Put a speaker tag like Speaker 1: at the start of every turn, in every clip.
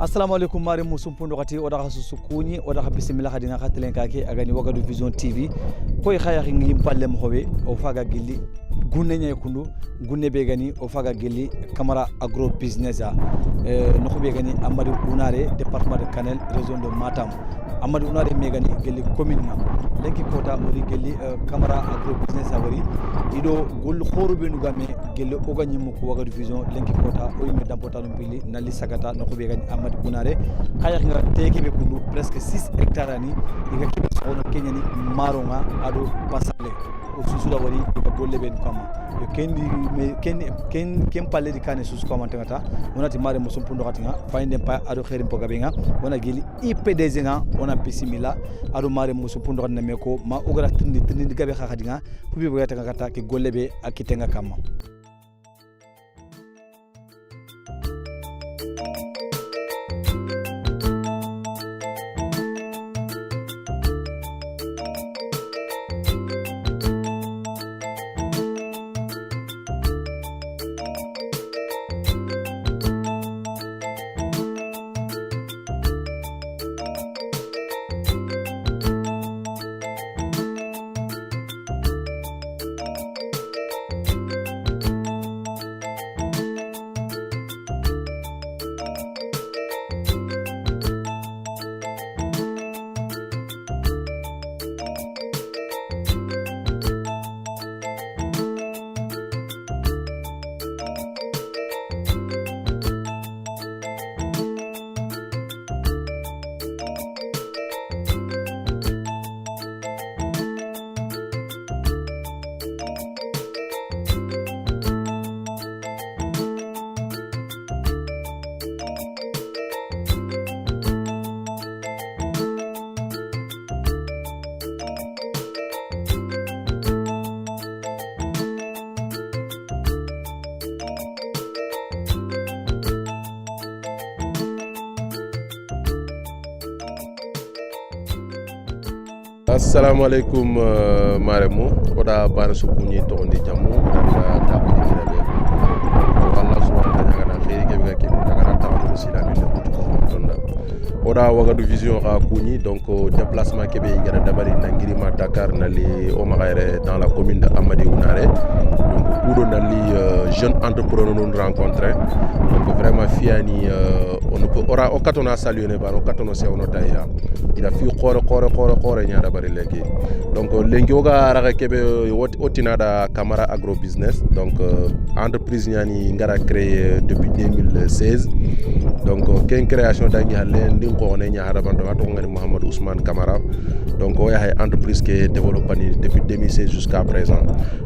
Speaker 1: assalamu alaikum mari musum pundo kati oda khasusu kuni oda bismillah hadina khatlen kake agani Wagadu Vision TV koy khaya ngi palle mo hobe o faga gilli gunne nyay kundu gunne be gani o faga gilli Camara agro business no khobe gani Amadou Unare département de Kanel région de Matam Amadou Unare me gani gilli commune na lenki kota ori gilli Camara agro business wari ido gol khoru be nugame gilli o ganyi mu ko Wagadu Vision lenki kota o yime dampota no pili nali sagata no khobe gani Amadou Unare khaya nga teke be kundu presque 6 hectares ni iga kibe sono Kenya ni maronga ado pasale o susula wari ko golle ben kama yo ken palle di kane susu kama tangata onati mare musum pundo katinga fayinde pa ado khairim po gabenga ona gili IPDZ nga ona bisimila ado mare musum pundo katna meko ma ogara tindi gabe khadinga hubi bo yata kata ke golle be akitenga kama.
Speaker 2: Assalamu alaikum maremu oda bana sukuni to ndi jamu da tabu di kirabe Allah subhanahu wa ta'ala khairi ke biga ke daga tawu silami le ko tonda oda Wagadu Vision ka kuni donc déplacement ke be gara dabari nangiri ma Dakar nali o magaire dans la commune de Amadou Unare donc kudo nali jeune entrepreneur nous rencontrer donc vraiment fiani on peut ora o katona saluer ne ba o katona se ono taya il a fait kore nya dabari leki donc lengi oga raga kebe otina da Camara agro business donc entreprise nyani ngara créé depuis 2016 donc ken création dangi halen din ko ne nya hada bando wato ngani Mohamed Ousmane Camara donc o ya entreprise qui est développée depuis 2016 jusqu'à présent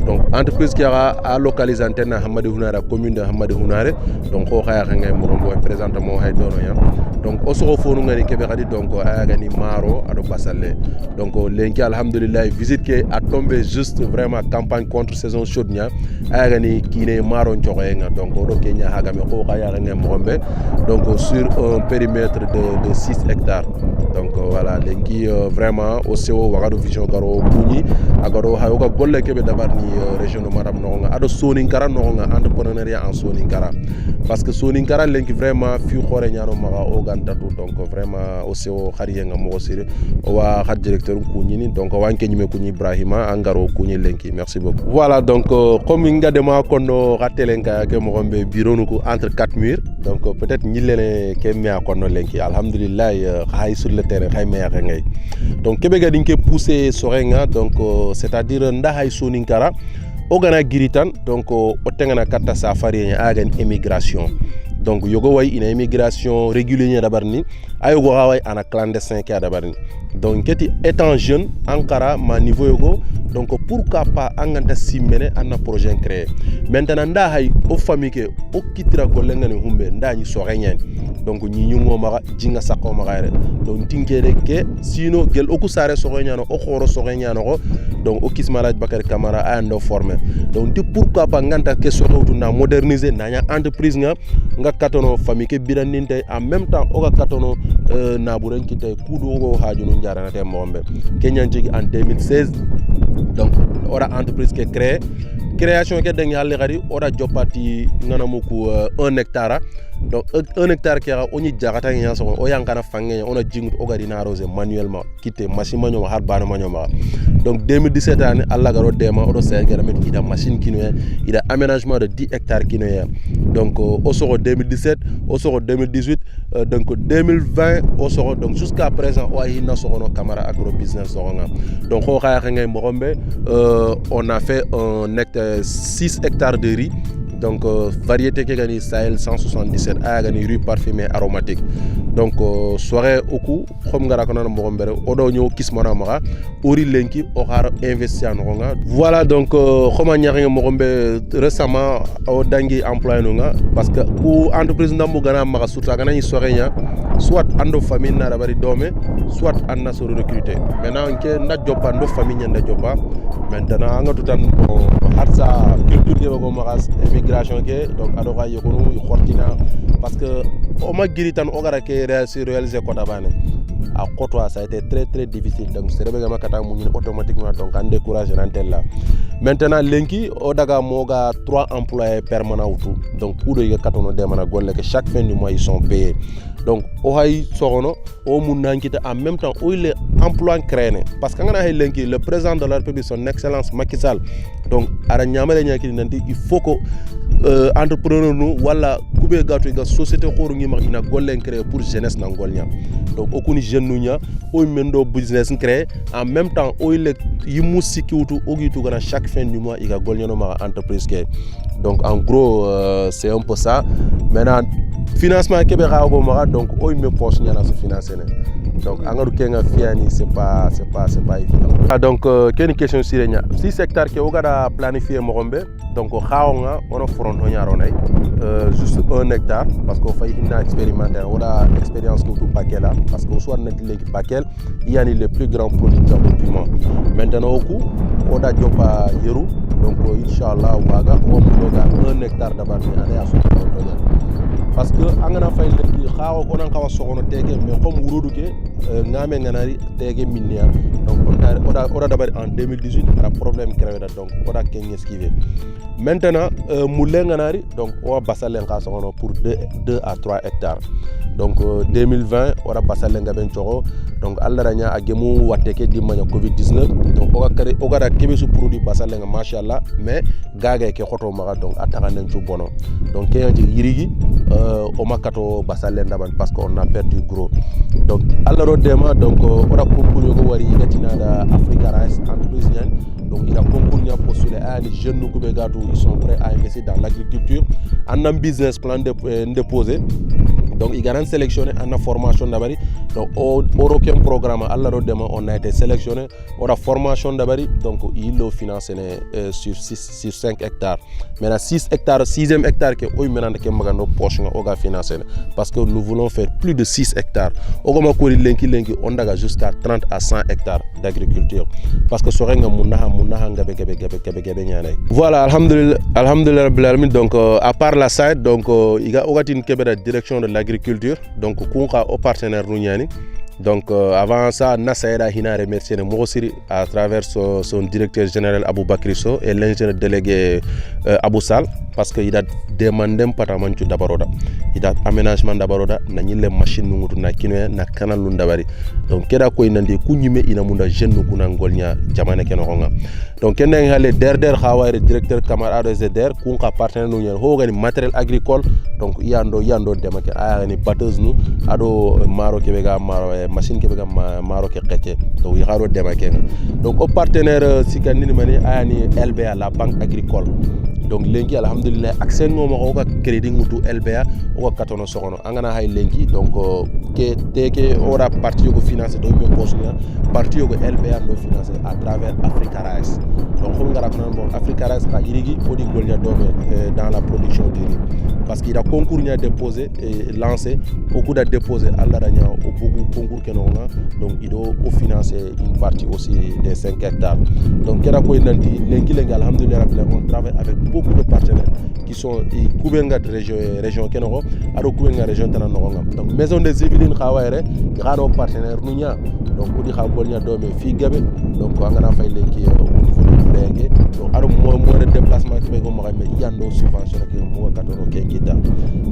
Speaker 2: donc entreprise qui a localisé antenne Amadou Unare commune de Amadou Unare donc o khaya ngay mo ko présenter mo hay dono yan donc o so fonu ngani kebe khadi donc a gani maro ado basale donc lenki alhamdulillah visite qui a tombé juste vraiment campagne contre saison chaude nya a gani kine maro njoxenga donc do kenya hagame ko khaya ngay mo gombe donc sur un périmètre de 6 hectares donc voilà lenki vraiment au CO Wagadu Vision garo kuni agaro hayoka golle kebe dabarni région de Matam no ado Soninkara no entrepreneuriat en Soninkara parce que Soninkara lenki vraiment fi xore ñano maga o gantatu donc vraiment au CO khariyenga mo sire wa khat directeur kuni ni donc wanke ñime kuni Ibrahima angaro kuni lenki merci beaucoup voilà donc comme ngadema kono ratelenka ke mo gombe bureau nuko entre 4 murs donc peut-être ñilene ke mea kono lenki alhamdulillah hay sur le terrain hay mea ngay donc kebe ga dinke pousser sorenga donc c'est-à-dire nda hay Soninkara ogana giritan donc o tengana katta safari agan immigration donc yogo way ina immigration régulière dabarni ayogo way ana clandestin ka dabarni donc keti étant jeune ankara ma niveau yogo donc pourquoi pas anganta simene anna projet créé maintenant nda hay o famille ke o kitira golengani humbe nda ni sorenyen donc ñi ñu ma jinga sakko ma gaire donc tinkere ke sino gel o ku sare sorenyano o khoro sorenyano ko donc o kismalaj Bakar Camara a ando formé donc pourquoi pas nganta ke soto na moderniser na entreprise nga katono famille ke biraninte en même temps o ga katono na buren kite kudo go hajunu jarana te mombe Kenyan jigi en 2016 donc ora entreprise ke créé création ke dengi halle gari ora jopati ngana muku 1 hectare donc 1 hectare qui a oni jagata nya so o yankana fange on a jingut o gari na arroser manuellement quitter machine manyo har bana manyo ma donc 2017 année alla garo dema o do say garamet ida machine kino ida aménagement de 10 hectares kino donc au soro 2017 au soro 2018 donc 2020 au soro donc jusqu'à présent o hina so no Camara Agro Business so nga donc o xaya ngay morombe on a fait 6 hectares de riz. Donc variété qui gagne Sahel 177 a gagné riz parfumé aromatique. Donc soirée au coup comme ngara kono mbombere odo ñew kismana mara ori lenki o xara investi en ronga. Voilà donc xoma ñaxi mbombe récemment o dangi employé nga parce que ku entreprise ndambu gana maka surta gana ñi soirée nya soit ando famille na bari domé soit anna so recruter. Maintenant ke na jopa ndo famille nda jopa maintenant nga tutan harsa culture ko makas immigration ke donc adoka yekonu xortina parce que o ma giritan o gara ke réaliser ko tabane à Kotoa ça a été très difficile donc c'est rebega makata mu automatiquement donc en décourager nantel là maintenant lenki o daga moga 3 employés permanents ou tout donc kudo yiga katono demana golle que chaque fin du mois ils sont payés donc o hay sorono o mun nankita en même temps o il emploi créé parce que ngana hay lenki le président de la République son excellence Macky Sall donc ara nyamale nyaki nanti il faut que entrepreneur nous wala kube gato ga société xoru ngi ma ina golle créé pour jeunesse na ngolnya donc okuni jeune nunya o mendo business créé en même temps o il yimu sikiwutu ogitu gana chaque fin du mois iga golnya no ma entreprise ke donc en gros c'est un peu ça maintenant financement kebe xago ma donc o me poche nyana se financer donc angaru kenga fiani c'est pas évident donc quelle question sirenya 6 hectares ke o gada planifier mo gombe donc xaonga ono fronto nyaro nay juste 1 hectare parce que fay ina expérimenter wala expérience ko tout paquet là parce que soit net legi paquet yani les plus grands producteurs de piment maintenant au coup oda jopa yeru donc inchallah waga o mo ga 1 hectare d'abord ni ane aso parce que angana fay legi xawo ko nan kawa soxono tege mais comme wuroduke ngame nganari tege minnia donc oda d'abord en 2018 ara problème créé donc oda ken esquiver maintenant moulen nganari donc o basalen ka soxono pour 2 à 3 hectares donc 2020 ora basalen ngaben choro donc allaranya agemu wateke dimanya covid 19 donc oga da kebe su produit basalen nga machallah mais gaga ke xoto maga donc ataka nen ci bono donc kayanji yirigi o makato basalen daban parce qu'on a perdu gros donc allaro dema donc ora concours yogo wari gatina da Africa Rice entreprise nyen donc il a concours nya postulé à les jeunes ko be gatu ils sont prêts à investir dans l'agriculture en un business plan déposé donc il gagne sélectionné en formation d'abari donc aucun programme allaro dema on a été sélectionné on a formation d'abari donc il le financé sur 5 hectares maintenant 6 hectares 6e hectare que oy menande ke magano poche nga oga financé parce que nous voulons faire plus de 6 hectares ogoma ko lenki on daga jusqu'à 30 à 100 hectares d'agriculture parce que sorenga munaha gabe nyaanay voilà alhamdulillah rabbil alamin donc à part la side donc iga ogatin kebe la direction de l'agriculture donc kunka au partenaire nunyani donc avant ça Nassaïda hina remercier Mogosiri à travers son directeur général Abou Bakrisso et l'ingénieur délégué Abou Sal parce que il a demandé patamanchu dabaroda il a aménagement dabaroda na nyile machine ngutu na kinwe na kanal ndabari donc keda ko inandi kunyime ina munda jeune kuna ngolnya jamane keno honga donc kenen hale derder khaware directeur Camara ADZR kunka partenaire nu nyen ho gani matériel agricole donc yando demake ayani batteuse nu ado maro kebega maro machine kebega maro ke qete donc yaro demake donc au partenaire sikanini mani ayani LBA la banque agricole donc lenki alhamdulillah accès ngoma ko ka crédit ngutu LBA o ka katono sokono angana hay lenki donc ke teke ora parti ko financer do be posnya parti ko LBA no financer à travers Africa Rice donc on ngara kono bon Africa Rice ka irigi odi golnya dome dans la production du riz parce qu'il a concours nya déposé et lancé beaucoup de déposé alla danya au beaucoup concours kenonga donc il doit financer une partie aussi des 5 hectares donc kera ko nanti lenki alhamdulillah on travaille avec beaucoup de partenaires qui sont Koubenga région Kenoro, ado Koubenga région Tananonga. Donc maison des Yvelines Khawaire, grand partenaire Nunya. Donc on dit Khabolnya Dome Figabe, donc on a fait les qui au niveau blege donc ado mo de déplacement ke be go ma me yando subvention ke mo katono ke kita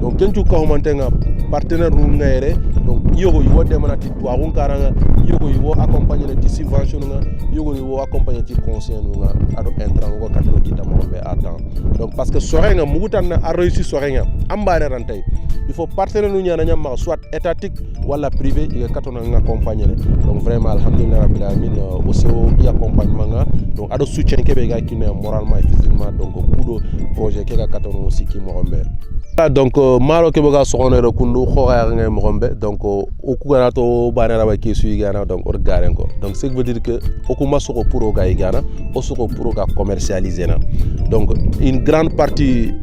Speaker 2: donc kenju ko mantenga partenaire nu ngere donc yogo yo de manati to agun karanga yogo yo accompagner ti subvention nga yogo yo accompagner ti conseil nga ado entrant go katono kita mo be attend donc parce que sorenga mugutan na a réussi sorenga ambare rantay il faut partenaire nu nyana nyama soit étatique wala privé il katono nga accompagner donc vraiment alhamdulillah rabbil alamin aussi il accompagnement nga donc ado soutien ke be ga kine moralement et physiquement donc kudo projet ke ga katono aussi ki mo rombe donc maro ke boga soxonere kundu xoxa ngay mo rombe donc o ku gana to banera ba ke suyi gana donc or garen ko donc ce qui veut dire que o ku masoko pour ga gana o soko pour ga commercialiser na donc une grande partie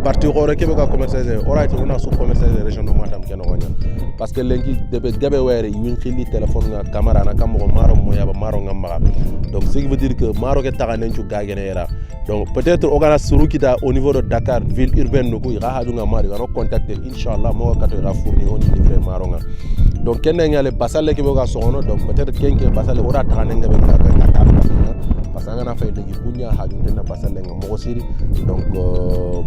Speaker 2: partie xore ke boga commercialiser orayto on a so commercialiser région de Matam ke no gonya parce que lengi debe gabe wéré yin xili téléphone nga camera na kam ko maro mo yaba maro ngamba donc ce qui veut dire que maro ke taxane ci gagene era donc peut-être ogana surukita au niveau de Dakar ville urbaine nuku ira hadunga mari gano contacter inchallah mo kato ira fourni on livrer maronga donc kenne ngale basale ke boga sono donc peut-être kenke basale ora taxane ngabe Dakar parce que ngana fay legi bunya hajunde na basale nga mo siri donc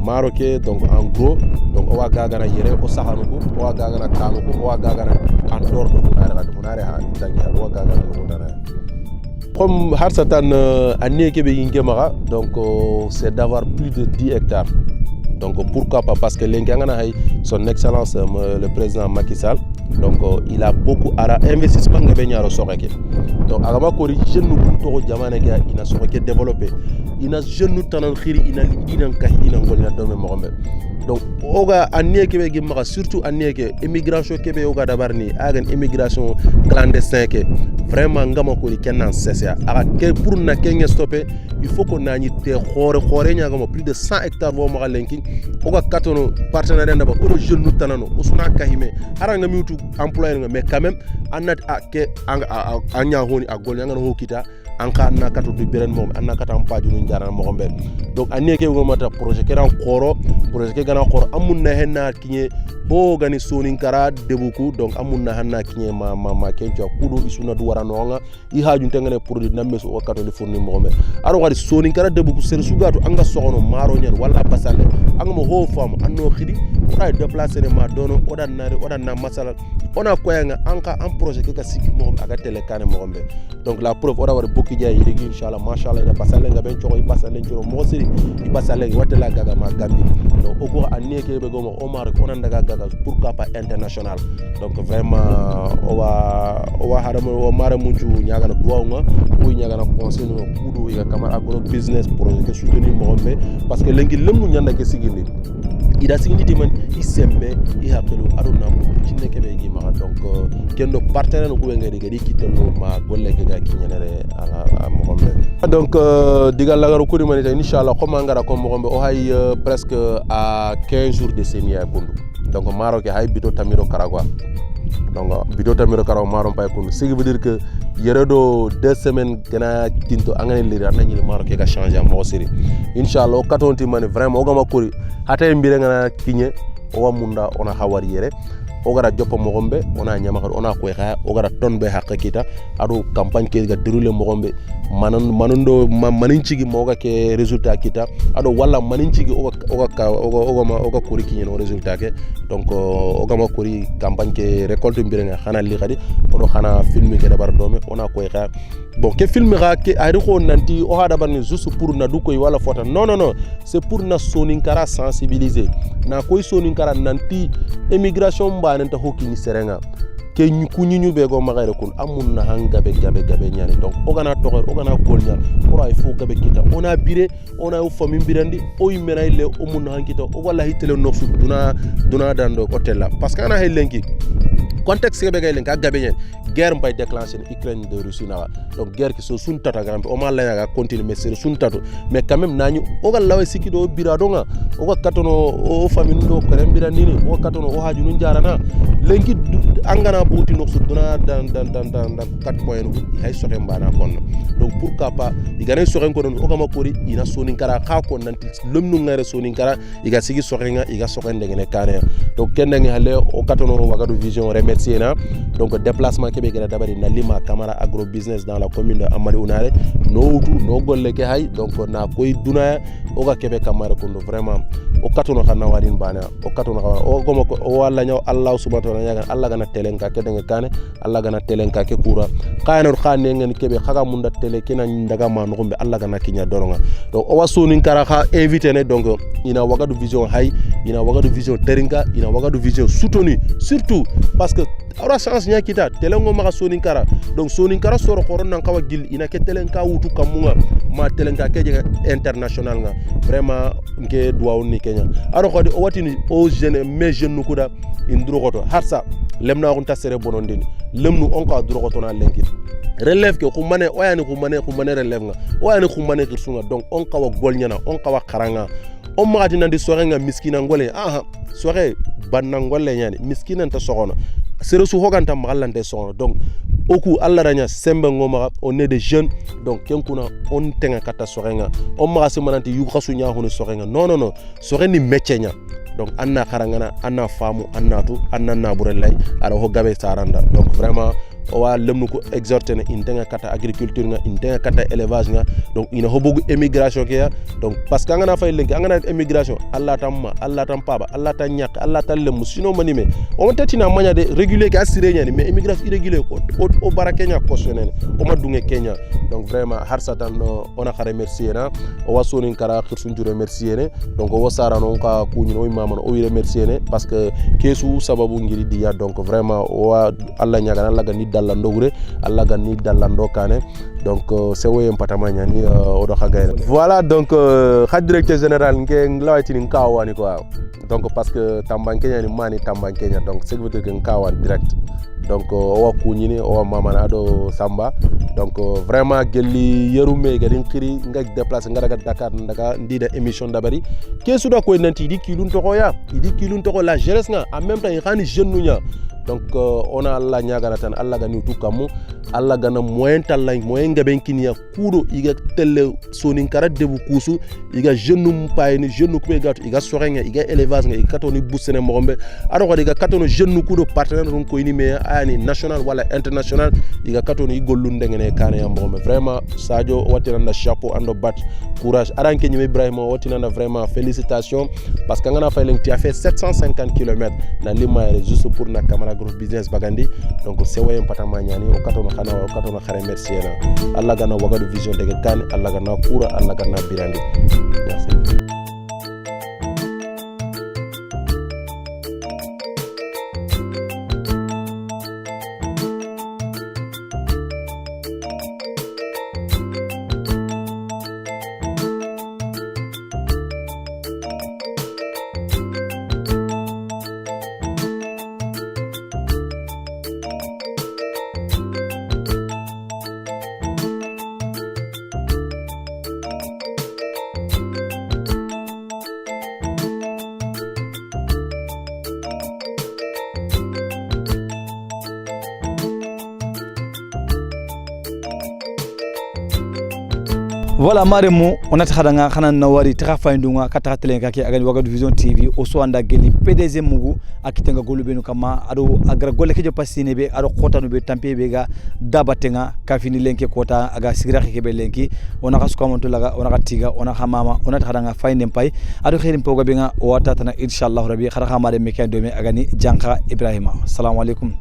Speaker 2: maroke donc en gros donc o wa gagana yere o sahanuko o wa gagana kanuko o wa gagana en dehors de munare ha tangi o wa gagana ko dana comme Harsatan année que donc c'est d'avoir plus de 10 hectares. Donc pourquoi pas? Parce que son excellence le président Macky Sall, donc il a beaucoup investissement donc agama kori jeune nous jamane ga ina so ke développer ina jeune nous tanan khiri ina kahi ina ngolna dome mo donc oga année ke be maka surtout année ke immigration ke be oga dabarni agan immigration clandestin ke vraiment ngama ko kenan cessa aga ke pour na kenga stopper il faut qu'on a te khore nya ngama plus de 100 hectares vo maka lenki oga katono partenaire ndaba o jeune nous tanano usna kahime haranga miutu employeur mais quand même annat ke anya honi agol nya ngana hokita anka na katu du beren mom anna kata ampaju nu ngara mo gombe donc année ke go mata projet ke ran khoro projet ke gana khoro amun na henna kinye bo gani sonin kara debuku donc amun na hanna kinye ma kencho kudo isuna du warano nga I haju tengane produit na meso wakato le fourni mo gombe aro wari sonin kara debuku ser sugatu anga sogono maro nyen wala basale anga mo ho fam anno khidi ora déplacer ma dono odan na masala ona koyanga anka en projet ke ka siki mo aga tele kane mo gombe donc la preuve ora wari bokki jay yegi inshallah machallah ina basale nga ben choko basale choro mo siri I basale watela gaga ma gambi donc o ko année ke be gomo Omar ko nan daga gaga pourquoi pas international donc vraiment o wa haramo o mara munju nyaga na droit nga o nyaga na conseil no kudo iga kama agro business projet ke soutenir mo gombe parce que lengi lemu nyanda ke sigindi ida sigindi timan isembe I hakelo adona mo cinne ke be gi ma donc kendo partenaire no ko ngari gadi kitelo ma golle ke ga kinyenere ala mo gombe donc digal la garu kudi manita inshallah ko mangara ko mo gombe o hay presque à 15 jours de semi à kundu donc maro ke hay bito tamiro karagwa donc bito tamiro karagwa maro pay kundu ce qui veut dire que yeredo 2 semaines gana tinto angane liri anani maro ke ga changer mo siri inshallah o katonti man vraiment o gama kori hata mbire ngana kinye o munda ona hawari yere o gara joppo mo gombe ona nyama ona ko xa o gara tonbe hakita ado campagne ke ga dérouler mo gombe manundo manincigi mo ga ke résultat kita ado wala manincigi o ga kori kinyen o résultat ke donc o ga ma kori campagne ke récolte mbire nga xana li xadi o xana film ke dabar dome ona ko xa bon ke film ga ke ari ko nanti o ha dabar ni juste pour na du koy wala fota non c'est pour na soninkara sensibiliser na koy soninkara nanti immigration nanta hokini serenga ke kunyu be go magare kun amun na hanga be gabe nyani donc ogana toger ogana golnya ora il faut gabe kita ona bire ona o fami birandi o yimena ile o mun hankita o wala hitele noksu duna dando hotella parce que ana helenki contexte be gaylen ka gabe nyen guerre mbay déclencher Ukraine de Russie na donc guerre qui so sun tata grand o ma la ga continue mais c'est sun tato mais quand même nañu o gal lawe sikido birado nga o ga katono o fami ndo ko rembirandi ni o katono o haju nu jarana lenki angana bouti noksu duna dan 4 points hay soxe mbana kon donc pourquoi pas igane soxe ko don o gama kori ina sonin kara ka ko nanti lumnu ngare sonin kara iga sigi soxe nga iga soxe ndengene kane donc kende ngi halle o katono wagadu vision remé remercier na donc déplacement kebe gëna dabari na lima Camara agro business dans la commune de Amadi Unare no utu no golle ke hay donc na koy duna o ga kebe Camara kondo vraiment o katono xana warin bana o katono o gomo o wala nyaw Allah subhanahu wa ta'ala Allah gana telenka ke denga kane Allah gana telenka ke kura kayna xane ngeen kebe xaga munda tele kena ndaga ma no gombe Allah gana kinya doronga donc o wasonin kara xa invité ne donc ina Wagadu Vision hay ina Wagadu Vision terinka ina Wagadu Vision soutenu surtout parce que awra chance nya kita telengo maka sonin kara donc sonin kara soro koron nan kawa gil ina ke telenka wutu kamunga ma telenka ke international nga vraiment nke duwaw ni Kenya aro khodi o watini o jeune mes jeune nukuda indro goto harsa lemna ko tasere bonondini lemnu on ka duro goto na lenki relève ke khumane oyani khumane relève nga oyani khumane kirsunga donc on kawa golnyana on kawa karanga on magati nandi soxe nga miskina ngole soxe banna ngole nyani miskina ta soxona sere su hoganta magallante soxona donc oku alla ranya sembe ngoma on est des jeunes donc kenkuna on tenga kata soxe nga on magasi mananti yu khasu nya hono soxe nga non soxe ni métier nya donc anna kharangana anna famu annatu anna naburelay ara ho gabe saranda donc vraiment o wa lemnu ko exhorter ne intenga kata agriculture nga intenga kata élevage nga donc ina hobogu émigration ke ya donc parce que ngana fay lenki ngana émigration Allah tamma Allah tampaba Allah ta nyak Allah ta lemu sino manime o tatina manya de régulier ke assuré nyani mais immigration irrégulier o barakenya cautionner o madunge Kenya donc vraiment har satan on a remercier na o wasoni kara khirsun ju remercier ne donc o wasara non ka kunyi o mama o remercier ne parce que kesu sababu ngiri dia donc vraiment o Allah nyaga Allah ga dalla ndogure Allah ganni dalla ndokane donc c'est woyé patamanya ni odo khagayre voilà donc khad directeur général nge lawati ni kawani quoi donc parce que Tambankenya ni mani Tambankenya donc c'est veut dire que kawan direct donc o wakunyini o mama ado Samba donc vraiment gelli yerume gadin khiri nga déplacer ngara Dakar ndaga ndida émission dabari kesu da ko nanti di kilun to la jeunesse nga en même temps khani jeune nya donc on a Allah nyagana tan Allah gani tukamu Allah gana moyen talay moyen ngaben kinia kudo iga telle sonin kara debu kusu iga jeune payni jeune ko gatu iga sorenga iga élevage nga iga katoni bousene mogombe ado ko iga katono jeune kudo partenaire ron ko ini me ani national wala international iga katoni gollunde ngene kana ya mogombe vraiment Sadio watiranda chapeau ando bat courage aranke nyime Ibrahima watiranda vraiment félicitations parce que ngana fay tu as fait 750 km na limaire juste pour na Camara group business bagandi donc c'est way patamanya ni o katono khare merci na Allah gana Wagadu Vision de kan Allah gana kura Allah gana birandi merci.
Speaker 1: Voilà maremu onata khadanga khana nawari taka faindunga kata telenga ke agani Wagadu Vision TV o so anda geli PDG mugu akitenga golubenu kama ado agra golle ke passine be ado khotanu be tampe be ga dabatenga kafini lenke kota aga sigra ke be lenki ona kasu kamonto laga ona katiga ona khamama onata khadanga fainde mpay ado khairim poga be nga wata tana inshallah rabbi khara khamare mekando me agani janka Ibrahima assalamu alaikum.